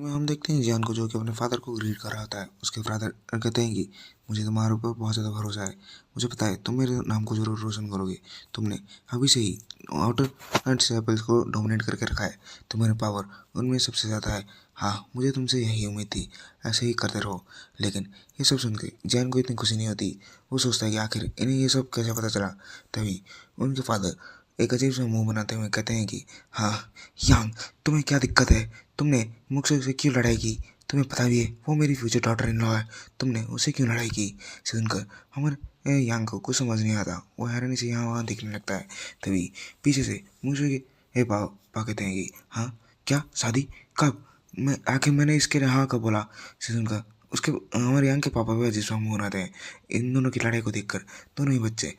में हम देखते हैं जियान को जो कि अपने फादर को ग्रीट कर रहा होता है। उसके फादर कहते हैं कि मुझे तुम्हारे ऊपर बहुत ज़्यादा भरोसा है। मुझे पता है तुम मेरे नाम को ज़रूर रोशन करोगे। तुमने अभी से ही आउटर डिसाइपल्स को डोमिनेट करके रखा है। तुम्हारे पावर उनमें सबसे ज़्यादा है। हाँ, मुझे तुमसे यही उम्मीद थी। ऐसे ही करते रहो। लेकिन ये सब सुन के जियान को इतनी खुशी नहीं होती। वो सोचता है कि आखिर इन्हें ये सब कैसे पता चला। तभी उनके फादर एक अजीब सा मुंह बनाते हुए कहते हैं कि हाँ यांग, तुम्हें क्या दिक्कत है? तुमने मुझसे से क्यों लड़ाई की? तुम्हें पता भी है वो मेरी फ्यूचर डॉटर इन लॉ है। तुमने उससे क्यों लड़ाई की? सुनकर हमारे यांग को कुछ समझ नहीं आता। वो हैरानी से यहाँ वहाँ देखने लगता है। तभी पीछे से मुझे हे पा कहते हैं कि हाँ क्या शादी कब? मैं आखिर मैंने इसके हाँ कब बोला? सुनकर उसके हमारे यांग के पापा भी अजीब सा मुँह बनाते हैं। इन दोनों की लड़ाई को देखकर दोनों ही बच्चे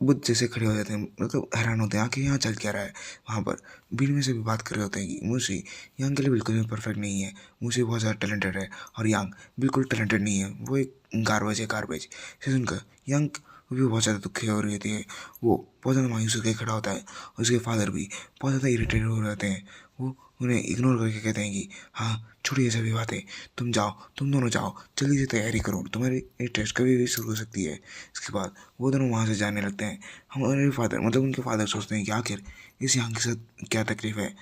बुद्ध जैसे खड़े हो जाते हैं। मतलब हैरान होते हैं आखिर यहाँ चल क्या रहा है। वहाँ पर भीड़ में से भी बात कर रहे होते हैं कि मुझे यांग के लिए बिल्कुल भी परफेक्ट नहीं है। मुझे बहुत ज़्यादा टैलेंटेड है और यांग बिल्कुल टैलेंटेड नहीं है। वो एक गार्बेज है गार्बेज। इसे सुनकर यांग भी बहुत ज़्यादा दुखी हो रही होती है। वो बहुत ज़्यादा मायूस होकर खड़ा होता है और उसके फादर भी बहुत ज़्यादा इरिटेटेड हो रहे होते हैं। वो उन्हें इग्नोर करके कहते हैं कि हाँ छोड़िए सभी बातें, तुम जाओ, तुम दोनों जाओ, जल्दी से तैयारी करो, तुम्हारी टेस्ट कभी भी शुरू हो सकती है। इसके बाद वो दोनों वहाँ से जाने लगते हैं। हमारे फादर मतलब उनके फादर सोचते हैं कि आखिर इस यांग के साथ क्या तकलीफ है।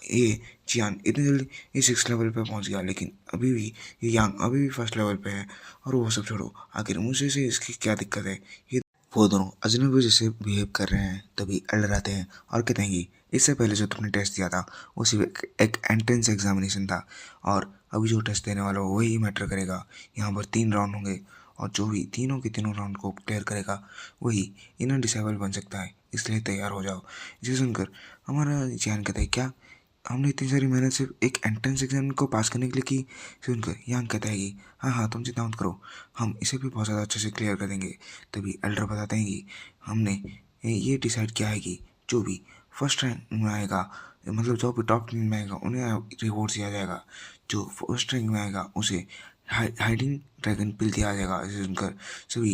ये जियान इतनी जल्दी ये 6 लेवल पे पहुंच गया, लेकिन अभी भी ये यांग अभी भी फर्स्ट लेवल पे है। और वो सब छोड़ो, आखिर मुझे से इसकी क्या दिक्कत है? ये वो दोनों अजनबी जैसे बिहेव कर रहे हैं। तभी एल्डर आते हैं और कहते हैं कि इससे पहले जो तुमने टेस्ट दिया था वो सिर्फ एक एंट्रेंस एग्जामिनेशन था, और अभी जो टेस्ट देने वाला हो वही मैटर करेगा। यहाँ पर 3 राउंड होंगे और जो भी तीनों के तीनों राउंड को क्लियर करेगा वही इनर डिसेबल बन सकता है, इसलिए तैयार हो जाओ। इसे सुनकर हमारा जियान कहता है क्या हमने इतनी सारी मेहनत सिर्फ एक एंट्रेंस एग्जाम को पास करने के लिए की? सुनकर यांग कहता है कि हाँ हाँ तुम चिंता मत करो, हम इसे भी बहुत ज़्यादा अच्छे से क्लियर कर देंगे। तभी एल्डर बताते हैं कि हमने ये डिसाइड किया है कि जो भी फर्स्ट रैंक में आएगा, मतलब जो भी टॉप 10 में आएगा उन्हें रिवॉर्ड दिया जाएगा। जो फर्स्ट रैंक में आएगा उसे हाइडिंग ड्रैगन पिल दिया जाएगा। इसे सुनकर सभी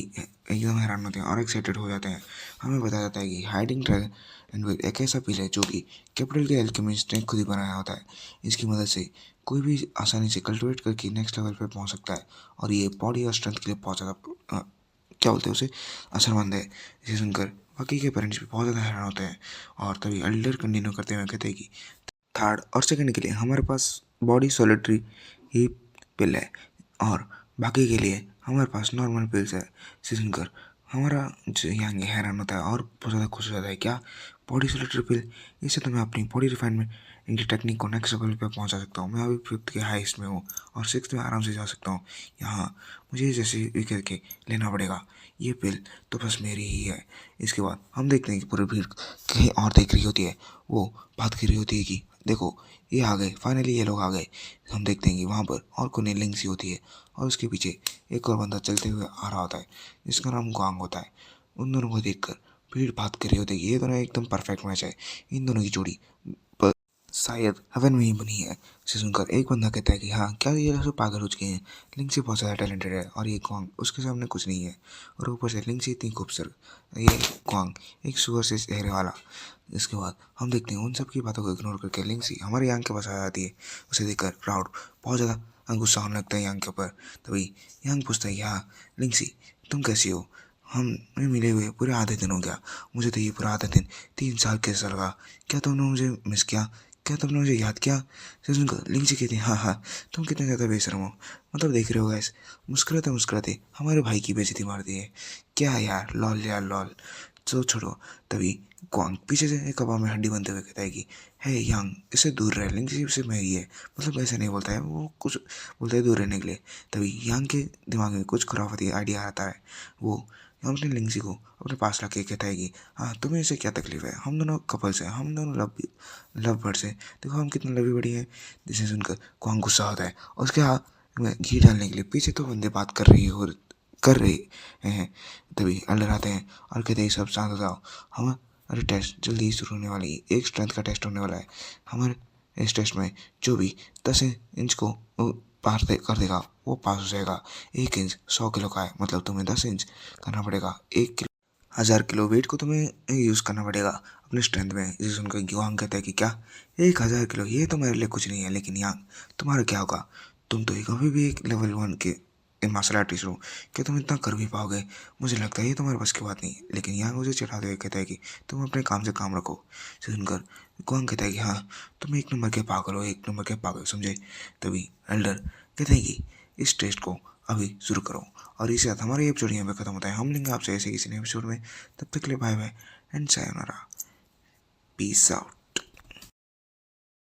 एकदम हैरान होते हैं और एक्साइटेड हो जाते हैं। हमें बताया जाता है कि हाइडिंग ड्रैगन पिल एक ऐसा पिल है जो कि कैपिटल के एल्केमिस्ट ने खुद ही बनाया होता है। इसकी मदद से कोई भी आसानी से कल्टिवेट करके नेक्स्ट लेवल पे पहुंच सकता है, और ये बॉडी और स्ट्रेंथ के लिए बहुत ज़्यादा क्या बोलते हैं उसे असरमंद है। इसे सुनकर बाकी के पेरेंट्स भी बहुत ज़्यादा हैरान होते हैं। और तभी एल्डर कंटिन्यू करते हुए कहते हैं कि थर्ड और सेकंड के लिए हमारे पास बॉडी सॉलिटरी ही पिल है, और बाकी के लिए हमारे पास नॉर्मल पिल्स है। इसे सुनकर हमारा जो यहाँ हैरान होता है और बहुत ज़्यादा खुश हो जाता है। क्या बॉडी सॉलिटरी पिल? इससे तो मैं अपनी बॉडी रिफाइनमेंट इनकी टेक्निक को नेक्स्ट लेवल पे पहुंचा सकता हूँ। मैं अभी 5th के हाईएस्ट में हूँ और 6th में आराम से जा सकता हूँ। यहाँ मुझे जैसे भी करके लेना पड़ेगा। ये पिल तो बस मेरी ही है। इसके बाद हम देखते हैं कि पूरी भीड़ कहीं और देख रही होती है। वो बात कर रही होती है कि देखो ये आ गए, फाइनली ये लोग आ गए। हम देखते हैं कि वहाँ पर और कोई लिंक सी होती है और उसके पीछे एक और बंदा चलते हुए आ रहा होता है जिसका नाम ग्वांग होता है। उन दोनों को देखकर भीड़ बात कर रही होती है कि ये दोनों एकदम परफेक्ट मैच है। इन दोनों की जोड़ी शायद हेवन में ही बनी है। इसे सुनकर एक बंदा कहता है कि हाँ क्या ये लोग सब पागल हो चुके हैं? लिंक से बहुत ज़्यादा टैलेंटेड है और ये क्वांग उसके सामने कुछ नहीं है। और ऊपर से लिंक से इतनी खूबसूरत ये क्वांग एक सुअर से चेहरे वाला। इसके बाद हम देखते हैं उन सब की बातों को इग्नोर करके लिंक्सी हमारे यांग के पास आ जाती है। उसे देखकर क्राउड बहुत ज़्यादा गुस्सा होने लगता है यांग के ऊपर। तभी यांग पूछता है कि हाँ लिंक्सी तुम कैसी हो? हम मिले हुए पूरे आधे दिन हो गया। मुझे तो ये पूरा आधा दिन 3 साल कैसा लगा। क्या तुमने मुझे मिस किया? क्या तुमने मुझे याद किया? फिर सुनकर लिंक्सी कहती है हाँ हाँ तुम कितने ज़्यादा बेशर्म हो। मतलब देख रहे हो गैस, मुस्कुराते मुस्कुराते हमारे भाई की बेइज्जती मार दी है। क्या यार लॉल यार लॉल। तो छोड़ो। तभी क्वांग पीछे से एक हवा में हड्डी बनते हुए कहता है कि है यांग इससे दूर रह, लिंक्सी से मेरी है। मतलब ऐसे नहीं बोलता है वो, कुछ बोलता है दूर रहने के लिए। तभी यांग के दिमाग में कुछ खुराफाती आइडिया आता है। वो अपने लिंक्सी को अपने पास लाके कहता है कि हाँ तुम्हें इससे क्या तकलीफ है? हम दोनों कपल्स हैं, हम दोनों लव बर्ड्स हैं, देखो हम कितने लवी बड़ी हैं। जिसे सुनकर क्वांग गुस्सा होता है और उसके हाथ में घी डालने के लिए पीछे तो बंदे बात कर रहे हैं। तभी अल्डर आते हैं और कहते हैं सब शांत हो जाओ, हमारे टेस्ट जल्दी ही शुरू होने वाली है। एक स्ट्रेंथ का टेस्ट होने वाला है। हमारे इस टेस्ट में जो भी 10 इंच को पार कर देगा वो पास हो जाएगा। 1 इंच 100 किलो का है, मतलब तुम्हें 10 इंच करना पड़ेगा। 1 किलो 1000 किलो वेट को तुम्हें यूज़ करना पड़ेगा अपने स्ट्रेंथ में। इसे सुनकर युआंग कहता है कि क्या 1000 किलो, ये तो मेरे लिए कुछ नहीं है, लेकिन यांग तुम्हारा क्या होगा? तुम तो एक अभी भी एक लेवल 1 के मार्शल आर्टिस्ट हो, क्या तुम इतना कर भी पाओगे? मुझे लगता है ये तुम्हारे बस की बात नहीं है। लेकिन यांग उसे चिढ़ाते हुए कहता है कि तुम अपने काम से काम रखो। इसे सुनकर युआंग कहता है कि हाँ, तुम एक नंबर के पागल हो, एक नंबर के पागल, समझे? तभी एल्डर कहते हैं कि इस टेस्ट को अभी शुरू करो। और इसी साथ हमारे एपिसोड यहाँ पे खत्म होता है। हम मिलेंगे आपसे ऐसे किसी नए एपिसोड में। तब तक के लिए bye bye and sayonara, peace out.